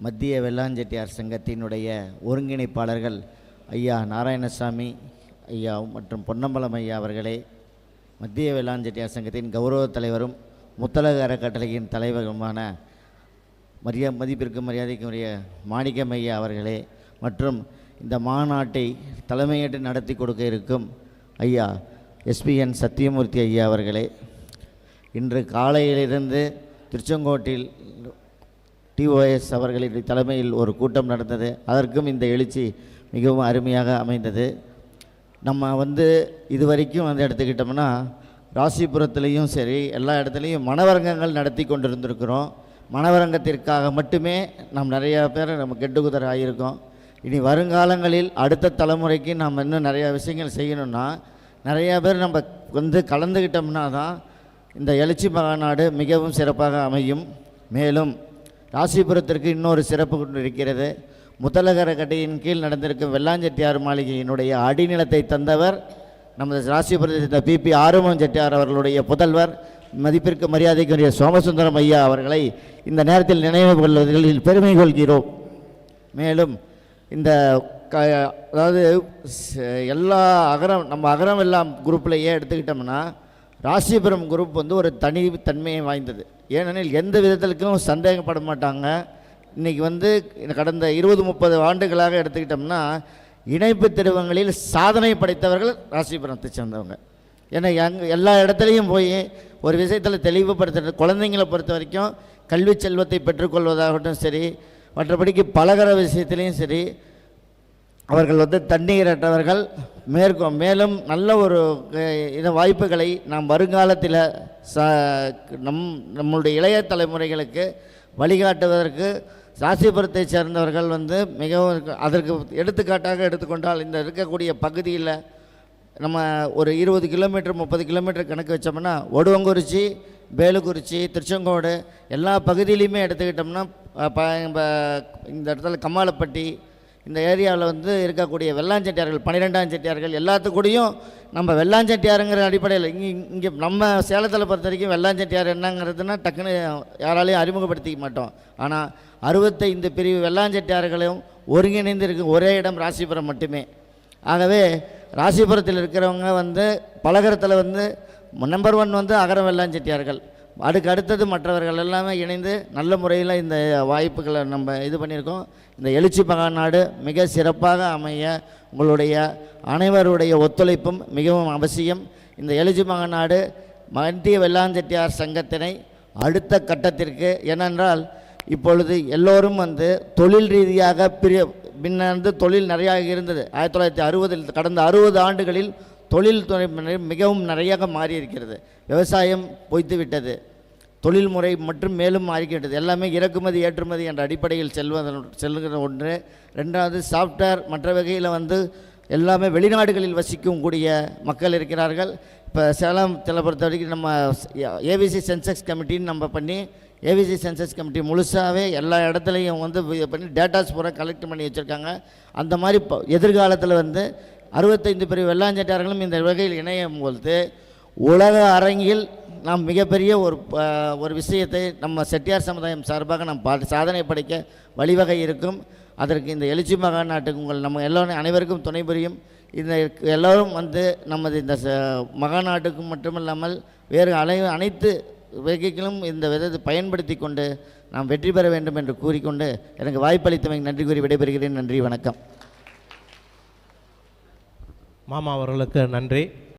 மத்திய வெள்ளாஞ்செட்டியார் சங்கத்தினுடைய ஒருங்கிணைப்பாளர்கள் ஐயா நாராயணசாமி ஐயா மற்றும் பொன்னம்பலம் ஐயா அவர்களே, மத்திய வெள்ளாஞ்செட்டியார் சங்கத்தின் கௌரவ தலைவரும் முத்தலக அறக்கட்டளையின் தலைவருமான மதிப்பிற்கும் மரியாதைக்குரிய மாணிக்கம் ஐயா அவர்களே, மற்றும் இந்த மாநாட்டை தலைமையேற்று நடத்தி கொடுக்க இருக்கும் ஐயா எஸ்பிஎன் சத்தியமூர்த்தி ஐயா அவர்களே, இன்று காலையிலிருந்து திருச்செங்கோட்டில் டிஓஎஸ் அவர்களின் தலைமையில் ஒரு கூட்டம் நடந்தது. அதற்கும் இந்த எழுச்சி மிகவும் அருமையாக அமைந்தது. நம்ம இதுவரைக்கும் எடுத்துக்கிட்டோம்னா ராசிபுரத்துலேயும் சரி எல்லா இடத்துலையும் மனவரங்கங்கள் நடத்தி கொண்டிருந்திருக்கிறோம். மனவரங்கத்திற்காக மட்டுமே நாம் நிறையா பேர் நம்ம கெட்டுக்குதர் ஆகியிருக்கோம். இனி வருங்காலங்களில் அடுத்த தலைமுறைக்கு நாம் இன்னும் நிறையா விஷயங்கள் செய்யணும்னா நிறையா பேர் நம்ம கலந்துக்கிட்டோம்னா தான் இந்த எழுச்சி மாநாடு மிகவும் சிறப்பாக அமையும். மேலும் ராசிபுரத்திற்கு இன்னொரு சிறப்பு கொண்டு இருக்கிறது. முத்தலகர கட்டையின் கீழ் நடந்திருக்கும் வெள்ளாஞ்செட்டியார் மாளிகையினுடைய அடிநிலத்தை தந்தவர் நமது ராசிபுரத்தை சேர்ந்த பிபி ஆறுமுகம் செட்டியார் அவர்களுடைய புதல்வர் மதிப்பிற்கு மரியாதைக்குரிய சோமசுந்தரம் ஐயா அவர்களை இந்த நேரத்தில் நினைவு கொள்வதில் பெருமை கொள்கிறோம். மேலும் இந்த அதாவது எல்லா நம்ம அகரம் எல்லாம் குரூப்லையே எடுத்துக்கிட்டோம்னா ராசிபுரம் குரூப் ஒரு தனித்தன்மையை வாய்ந்தது. ஏனெனில் எந்த விதத்திற்கும் சந்தேகப்பட மாட்டாங்க. இன்றைக்கி கடந்த 20-30 ஆண்டுகளாக எடுத்துக்கிட்டோம்னா இணைப்பு திருவங்களில் சாதனை படைத்தவர்கள் ராசிபுரத்தை சேர்ந்தவங்க. ஏன்னா எல்லா இடத்துலையும் போய் ஒரு விஷயத்தில் தெளிவுபடுத்துறது, குழந்தைங்களை பொறுத்த வரைக்கும் கல்வி செல்வத்தை பெற்றுக்கொள்வதாகட்டும் சரி, மற்றபடிக்கு பலகர விஷயத்துலேயும் சரி, அவர்கள் தண்ணீரற்றவர்கள். மேலும் நல்ல ஒரு வாய்ப்புகளை நாம் வருங்காலத்தில் நம்மளுடைய இளைய தலைமுறைகளுக்கு வழிகாட்டுவதற்கு ராசிபுரத்தை சேர்ந்தவர்கள் மிகவும் அதற்கு எடுத்துக்காட்டாக எடுத்துக்கொண்டால் இந்த இருக்கக்கூடிய பகுதியில் நம்ம ஒரு 20 கிலோமீட்டர் 30 கிலோமீட்டர் கணக்கு வச்சோம்னா ஒடுவங்குறிச்சி, வேலுக்குறிச்சி, திருச்செங்கோடு எல்லா பகுதியிலையுமே எடுத்துக்கிட்டோம்னா இந்த இடத்துல கம்மாளப்பட்டி இந்த ஏரியாவில் இருக்கக்கூடிய வெள்ளாஞ்செட்டியார்கள் 12ஆம் செட்டியார்கள் எல்லாத்துக்கூடையும் நம்ம வெள்ளாஞ்செட்டியாருங்கிற அடிப்படையில் இங்கே நம்ம சேலத்தில் பொறுத்த வரைக்கும் வெள்ளாஞ்செட்டியார் என்னங்கிறதுனா டக்குன்னு யாராலையும் அறிமுகப்படுத்திக்க மாட்டோம். ஆனால் 65 பிரிவு வெள்ளாஞ்செட்டியார்களும் ஒருங்கிணைந்து இருக்கும் ஒரே இடம் ராசிபுரம் மட்டுமே. ஆகவே ராசிபுரத்தில் இருக்கிறவங்க பலகரத்தில் நம்பர் 1 அகரம் வெள்ளாஞ்செட்டியார்கள், அடுத்தது மற்றவர்கள் எல்லாமே இணைந்து நல்ல முறையில் இந்த வாய்ப்புகளை நம்ம இது பண்ணியிருக்கோம். இந்த எழுச்சி மகாநாடு மிக சிறப்பாக அமைய உங்களுடைய அனைவருடைய ஒத்துழைப்பும் மிகவும் அவசியம். இந்த எழுச்சி மகாநாடு மத்திய வெள்ளாஞ்செட்டியார் சங்கத்தினை அடுத்த கட்டத்திற்கு, ஏனென்றால் இப்பொழுது எல்லோரும் தொழில் ரீதியாக தொழில் நிறையா இருந்தது. 1960 கடந்த 60 ஆண்டுகளில் தொழில்துறை மிகவும் நிறையாக மாறி இருக்கிறது. விவசாயம் பொய்த்து விட்டது, தொழில்முறை மற்றும் மேலும் மாறிக்கிட்டது. எல்லாமே இறக்குமதி ஏற்றுமதி என்ற அடிப்படையில் செல்லுகிற ஒன்று. ரெண்டாவது சாஃப்ட்வேர் மற்ற வகையில் எல்லாமே வெளிநாடுகளில் வசிக்கும் கூடிய மக்கள் இருக்கிறார்கள். இப்போ சேலத்தில் பொறுத்த வரைக்கும் நம்ம ஏவிசி சென்சஸ் கமிட்டின்னு நம்ம பண்ணி ஏவிசி சென்சஸ் கமிட்டி முழுசாகவே எல்லா இடத்துலையும் பண்ணி டேட்டாஸ் பூரா கலெக்ட் பண்ணி வச்சுருக்காங்க. அந்த மாதிரி எதிர்காலத்தில் 65 பிரிவு வெள்ளாஞ்செட்டியார்களும் இந்த வகையில் இணையும் பொழுது உலக அரங்கில் நாம் மிகப்பெரிய ஒரு விஷயத்தை நம்ம செட்டியார் சமுதாயம் சார்பாக நாம் சாதனை படைக்க வழிவகை இருக்கும். அதற்கு இந்த எழுச்சி மகாநாட்டுக்கு நம்ம எல்லோரும் அனைவருக்கும் துணை புரியும். இந்த எல்லோரும் நமது இந்த மகாநாட்டுக்கும் மட்டுமில்லாமல் வேறு அனைத்து வகைகளும் இந்த விதத்தை பயன்படுத்தி கொண்டு நாம் வெற்றி பெற வேண்டும் என்று கூறிக்கொண்டு எனக்கு வாய்ப்பளித்தமைக்கு நன்றி கூறி விடைபெறுகிறேன். நன்றி, வணக்கம். மாமா அவர்களுக்கு நன்றி.